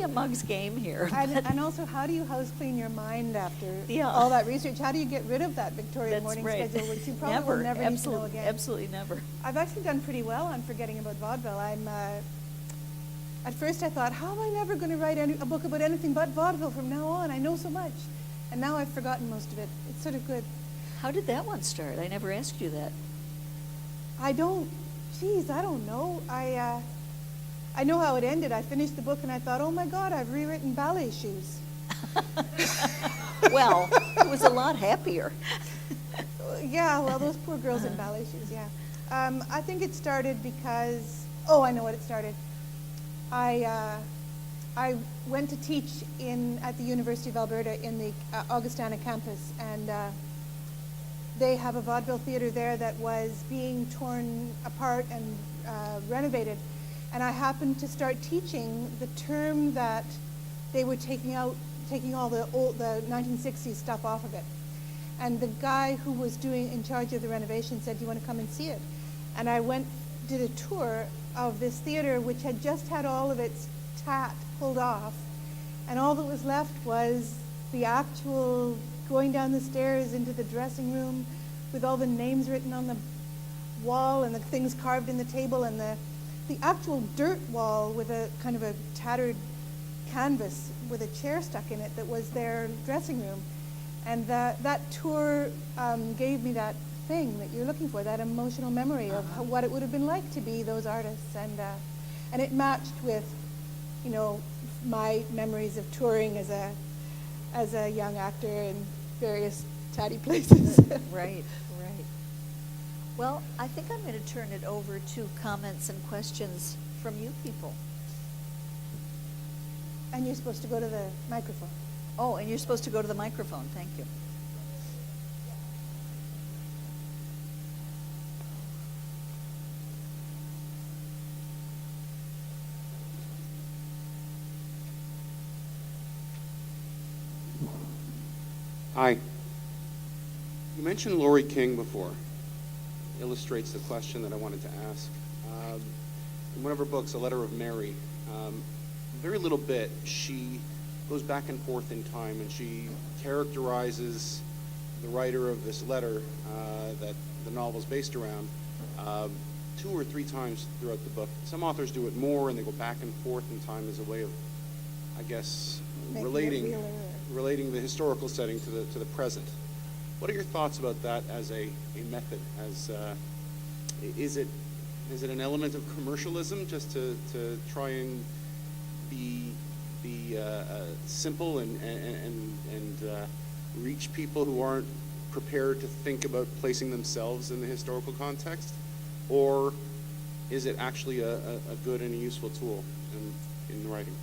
a mug's game here. And also, how do you house clean your mind after Yeah. all that research? How do you get rid of that Victorian That's morning right. schedule, which you probably will never need to know again? Absolutely never. I've actually done pretty well on forgetting about vaudeville. At first I thought, how am I never going to write a book about anything but vaudeville from now on? I know so much. And now I've forgotten most of it. It's sort of good. How did that one start? I never asked you that. I don't know. I know how it ended. I finished the book and I thought, oh my God, I've rewritten ballet shoes. Well, it was a lot happier. Yeah, well, those poor girls in ballet shoes, yeah. I think it started because, I know what it started. I went to teach at the University of Alberta in the Augustana campus, and they have a vaudeville theater there that was being torn apart and renovated. And I happened to start teaching the term that they were taking all the 1960s stuff off of it. And the guy who was in charge of the renovation said, "Do you want to come and see it?" And I did a tour of this theater, which had just had all of its tat pulled off, and all that was left was the actual going down the stairs into the dressing room with all the names written on the wall and the things carved in the table, and the actual dirt wall with a kind of a tattered canvas with a chair stuck in it that was their dressing room. And that tour gave me that thing that you're looking for, that emotional memory of what it would have been like to be those artists. And it matched with, you know, my memories of touring as a young actor in various tatty places. Right, right. Well, I think I'm going to turn it over to comments and questions from you people. And you're supposed to go to the microphone. Oh, and you're supposed to go to the microphone. Thank you. Hi. You mentioned Laurie King before. Illustrates the question that I wanted to ask. In one of her books, A Letter of Mary, very little bit, she goes back and forth in time, and she characterizes the writer of this letter that the novel is based around 2 or 3 times throughout the book. Some authors do it more, and they go back and forth in time as a way of, I guess, relating the historical setting to the present. What are your thoughts about that as a method? As is it an element of commercialism just to try and be simple and reach people who aren't prepared to think about placing themselves in the historical context, or is it actually a good and a useful tool in writing?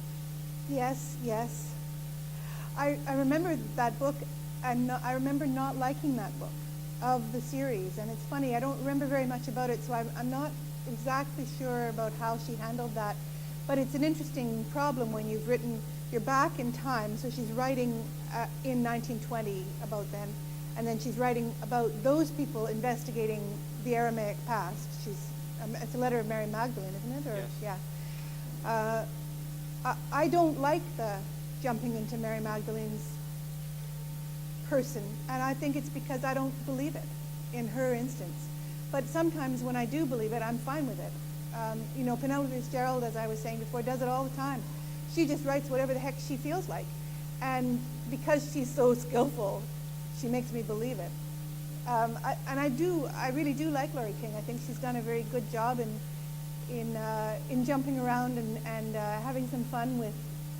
Yes, yes. I remember that book, and I remember not liking that book of the series. And it's funny, I don't remember very much about it, so I'm not exactly sure about how she handled that. But it's an interesting problem when you're back in time. So she's writing in 1920 about then, and then she's writing about those people investigating the Aramaic past. It's a letter of Mary Magdalene, isn't it? Or, yes. Yeah. I don't like the jumping into Mary Magdalene's person, and I think it's because I don't believe it in her instance. But sometimes when I do believe it, I'm fine with it. You know, Penelope Fitzgerald, as I was saying before, does it all the time. She just writes whatever the heck she feels like, and because she's so skillful, she makes me believe it. I really do like Laurie King. I think she's done a very good job in jumping around and having some fun with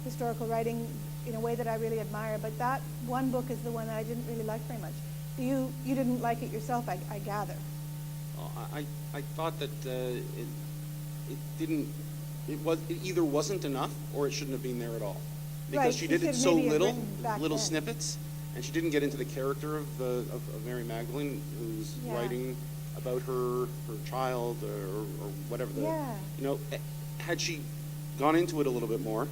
historical writing in a way that I really admire. But that one book is the one that I didn't really like very much. You didn't like it yourself, I gather. I thought that it either wasn't enough or it shouldn't have been there at all, because Right, she did it should so maybe have little written back then. snippets, and she didn't get into the character of Mary Magdalene, who's Yeah. writing about her child or whatever. Yeah. You know, had she gone into it a little bit more,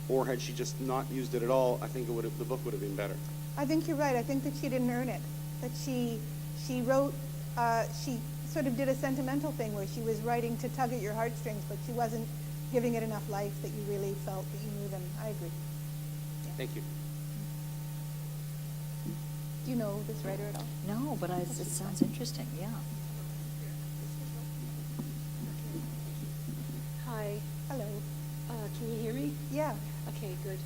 or had she just not used it at all, I think the book would have been better. I think you're right. I think that she didn't earn it. That she wrote, she sort of did a sentimental thing where she was writing to tug at your heartstrings, but she wasn't giving it enough life that you really felt that you knew them. I agree. Yeah. Thank you. Do you know this writer at all? No, but it sounds interesting, yeah. Hi, Hello. can you hear me? Yeah. Okay, good.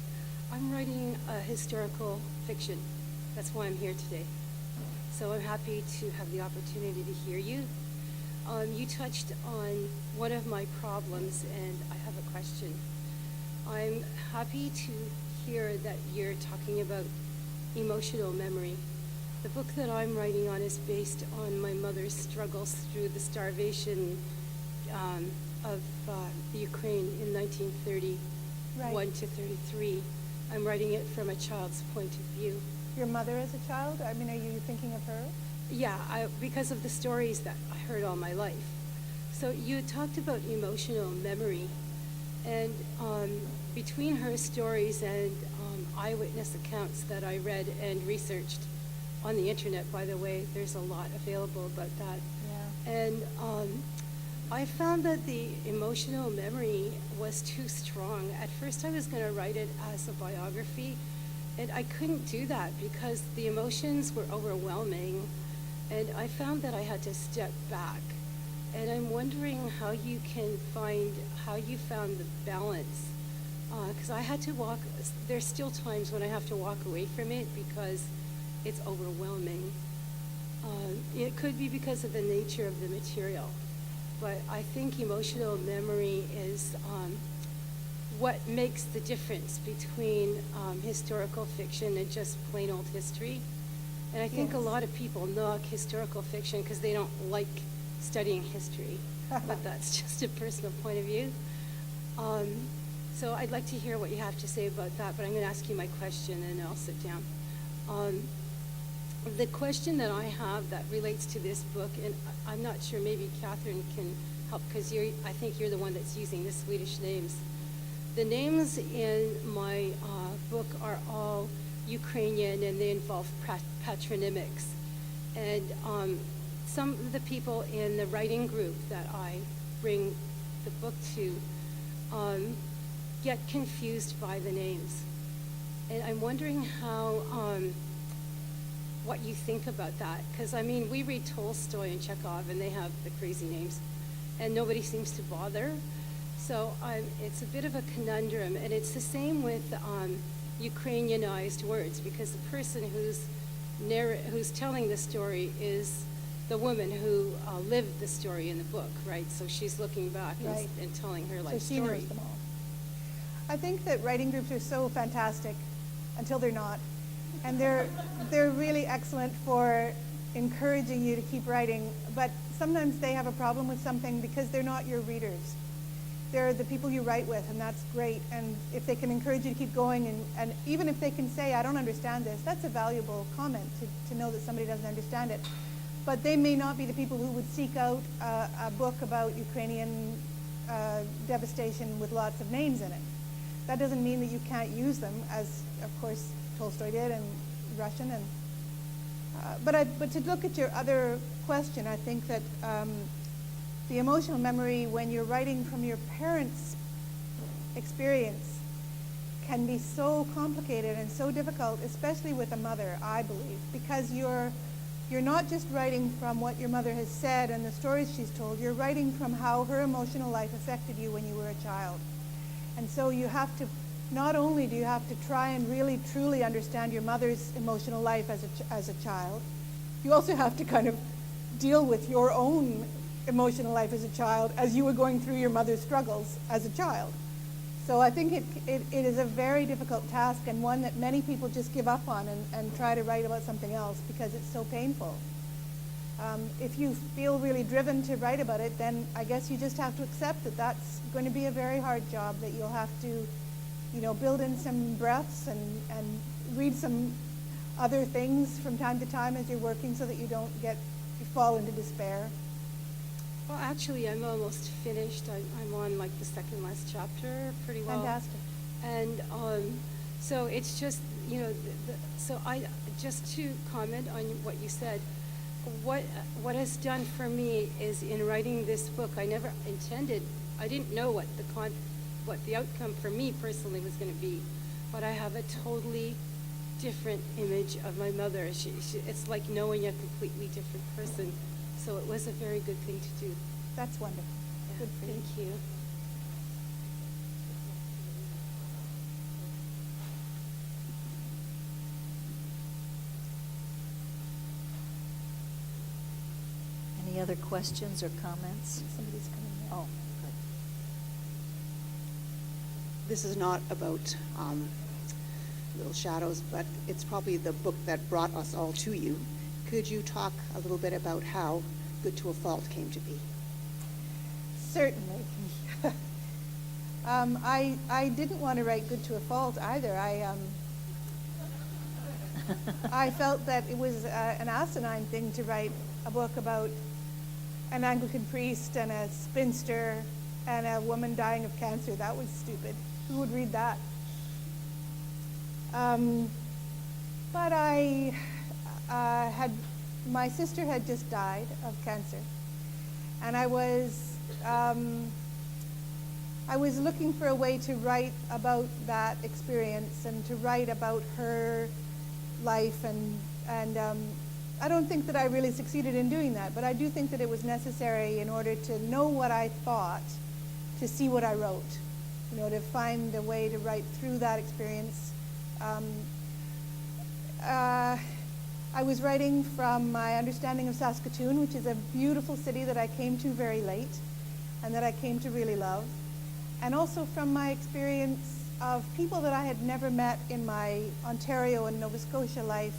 I'm writing historical fiction. That's why I'm here today. So I'm happy to have the opportunity to hear you. You touched on one of my problems, and I have a question. I'm happy to hear that you're talking about emotional memory. The book that I'm writing on is based on my mother's struggles through the starvation of the Ukraine in 1931 to 33. I'm writing it from a child's point of view. Your mother as a child? I mean, are you thinking of her? Yeah, because of the stories that I heard all my life. So you talked about emotional memory, and between her stories and eyewitness accounts that I read and researched on the internet, by the way, there's a lot available about that. Yeah. And I found that the emotional memory was too strong. At first I was going to write it as a biography, and I couldn't do that because the emotions were overwhelming, and I found that I had to step back. And I'm wondering how you found the balance. Because I had to walk, there's still times when I have to walk away from it because it's overwhelming. It could be because of the nature of the material, but I think emotional memory is what makes the difference between historical fiction and just plain old history. And I think a lot of people knock historical fiction because they don't like studying history, but that's just a personal point of view. So I'd like to hear what you have to say about that, but I'm going to ask you my question and I'll sit down. The question that I have that relates to this book, and I'm not sure, maybe Catherine can help, because I think you're the one that's using the Swedish names. The names in my book are all Ukrainian, and they involve patronymics. And some of the people in the writing group that I bring the book to get confused by the names. And I'm wondering how, what you think about that. Because, I mean, we read Tolstoy and Chekhov, and they have the crazy names, and nobody seems to bother. So it's a bit of a conundrum, and it's the same with Ukrainianized words, because the person who's telling the story is the woman who lived the story in the book, right? So she's looking back Right. and telling her life So she story. knows them all. I think that writing groups are so fantastic until they're not. And they're really excellent for encouraging you to keep writing, but sometimes they have a problem with something because they're not your readers. They're the people you write with, and that's great. And if they can encourage you to keep going, and even if they can say, I don't understand this, that's a valuable comment to know that somebody doesn't understand it. But they may not be the people who would seek out a book about Ukrainian devastation with lots of names in it. That doesn't mean that you can't use them, as of course Tolstoy did, and Russian. And but to look at your other question, I think that the emotional memory when you're writing from your parents' experience can be so complicated and so difficult, especially with a mother, I believe, because you're not just writing from what your mother has said and the stories she's told, you're writing from how her emotional life affected you when you were a child. And so you have to, not only do you have to try and really truly understand your mother's emotional life as a child, you also have to kind of deal with your own emotional life as a child as you were going through your mother's struggles as a child. So I think it is a very difficult task, and one that many people just give up on and try to write about something else because it's so painful. If you feel really driven to write about it, then I guess you just have to accept that that's going to be a very hard job, that you'll have to, build in some breaths and read some other things from time to time as you're working so that you don't fall into despair. Well, actually, I'm almost finished. I'm on like the second last chapter pretty well. Fantastic. And so it's just, so just to comment on what you said, what has done for me is in writing this book, I never intended, I didn't know what the outcome for me personally was going to be, but I have a totally different image of my mother. It's like knowing a completely different person. So it was a very good thing to do. That's wonderful. Yeah, Good for you. thank you. Any other questions or comments? Somebody's coming in. Oh, good. This is not about Little Shadows, but it's probably the book that brought us all to you. Could you talk a little bit about how Good to a Fault came to be? Certainly. I didn't want to write Good to a Fault either. I felt that it was an asinine thing to write a book about an Anglican priest and a spinster and a woman dying of cancer. That was stupid. Who would read that? But my sister had just died of cancer, and I was I was looking for a way to write about that experience and to write about her life, and I don't think that I really succeeded in doing that, but I do think that it was necessary in order to know what I thought, to see what I wrote, to find a way to write through that experience. I was writing from my understanding of Saskatoon, which is a beautiful city that I came to very late and that I came to really love, and also from my experience of people that I had never met in my Ontario and Nova Scotia life,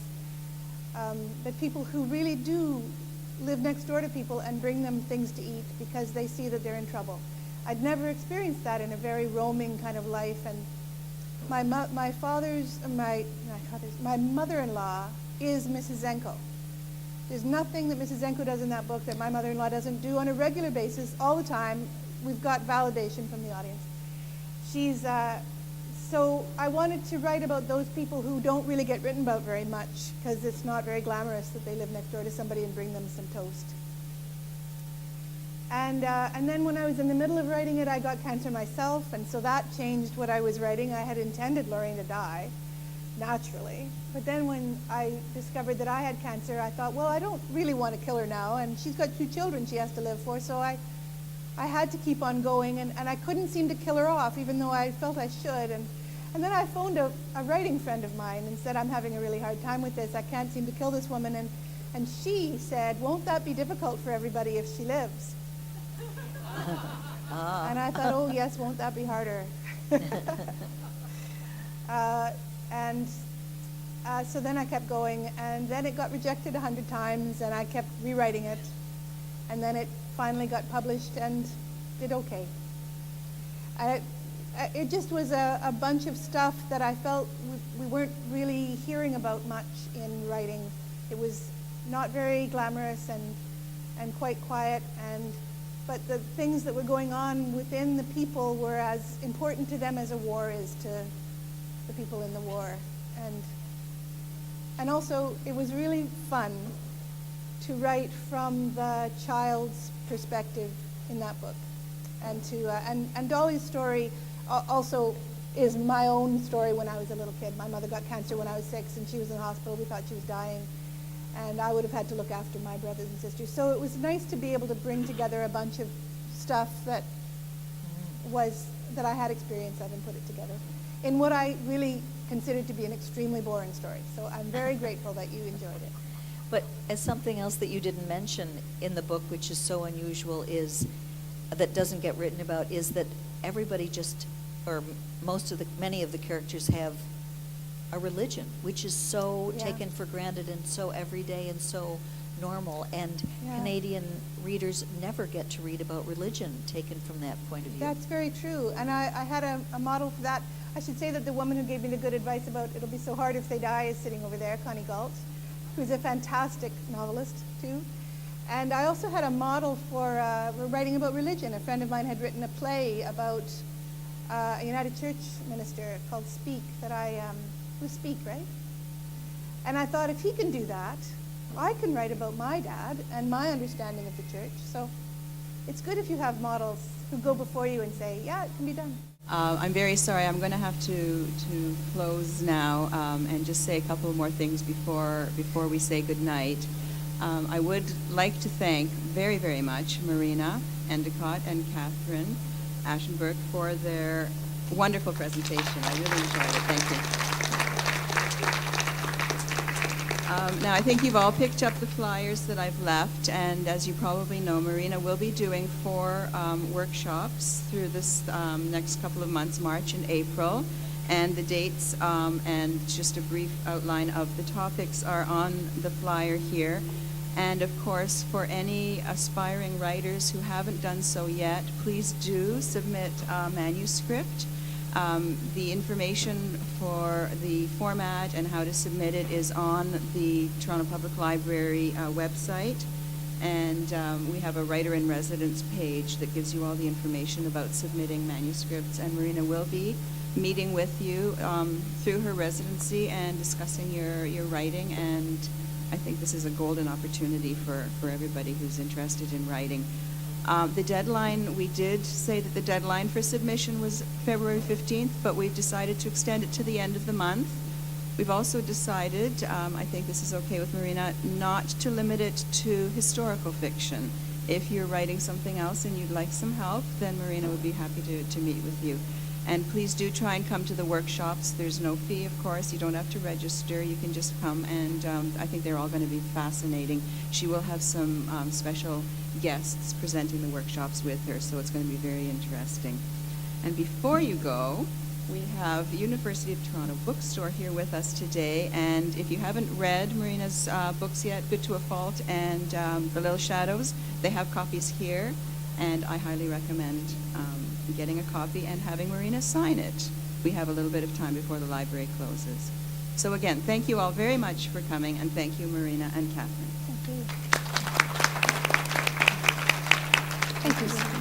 that people who really do live next door to people and bring them things to eat because they see that they're in trouble. I'd never experienced that in a very roaming kind of life, and my mother-in-law is Mrs. Zenko. There's nothing that Mrs. Zenko does in that book that my mother-in-law doesn't do on a regular basis, all the time. We've got validation from the audience. So I wanted to write about those people who don't really get written about very much, because it's not very glamorous that they live next door to somebody and bring them some toast. And then when I was in the middle of writing it, I got cancer myself, and so that changed what I was writing. I had intended Lorraine to die, naturally. But then when I discovered that I had cancer, I thought, well, I don't really want to kill her now, and she's got 2 children she has to live for, so I had to keep on going, and I couldn't seem to kill her off, even though I felt I should. And then I phoned a writing friend of mine and said, I'm having a really hard time with this. I can't seem to kill this woman. And she said, won't that be difficult for everybody if she lives? And I thought, oh, yes, won't that be harder? So then I kept going, and then it got rejected 100 times, and I kept rewriting it. And then it finally got published and did okay. It just was a bunch of stuff that I felt we weren't really hearing about much in writing. It was not very glamorous and quite quiet, but the things that were going on within the people were as important to them as a war is to the people in the war. And also, it was really fun to write from the child's perspective in that book. And Dolly's story also is my own story when I was a little kid. My mother got cancer when I was 6, and she was in the hospital. We thought she was dying, and I would have had to look after my brothers and sisters. So it was nice to be able to bring together a bunch of stuff that I had experience of and put it together in what I really considered to be an extremely boring story. So I'm very grateful that you enjoyed it. But as something else that you didn't mention in the book, which is so unusual, is that doesn't get written about, is that everybody many of the characters have a religion, which is so taken for granted and so everyday and so normal. And Canadian readers never get to read about religion taken from that point of view. That's very true. And I had a model for that. I should say that the woman who gave me the good advice about it'll be so hard if they die is sitting over there, Connie Galt, who's a fantastic novelist, too. And I also had a model for writing about religion. A friend of mine had written a play about a United Church minister called Speak, was Speak, right? And I thought, if he can do that, I can write about my dad and my understanding of the church. So it's good if you have models who go before you and say, yeah, it can be done. I'm very sorry. I'm going to have to close now and just say a couple more things before we say goodnight. I would like to thank very, very much Marina Endicott and Catherine Ashenberg for their wonderful presentation. I really enjoyed it. Thank you. Now, I think you've all picked up the flyers that I've left, and as you probably know, Marina will be doing 4 workshops through this next couple of months, March and April, and the dates and just a brief outline of the topics are on the flyer here. And of course, for any aspiring writers who haven't done so yet, please do submit a manuscript. The information for the format and how to submit it is on the Toronto Public Library website. And we have a writer-in-residence page that gives you all the information about submitting manuscripts. And Marina will be meeting with you through her residency and discussing your writing. And I think this is a golden opportunity for everybody who's interested in writing. The deadline, we did say that the deadline for submission was February 15th, but we've decided to extend it to the end of the month. We've also decided, I think this is okay with Marina, not to limit it to historical fiction. If you're writing something else and you'd like some help, then Marina would be happy to meet with you. And please do try and come to the workshops. There's no fee, of course. You don't have to register. You can just come, and I think they're all going to be fascinating. She will have some special guests presenting the workshops with her, so it's going to be very interesting. And before you go, we have University of Toronto Bookstore here with us today, and if you haven't read Marina's books yet, Good to a Fault and The Little Shadows, they have copies here, and I highly recommend getting a copy and having Marina sign it. We have a little bit of time before the library closes. So again, thank you all very much for coming, and thank you, Marina and Catherine. Thank you. Thank you.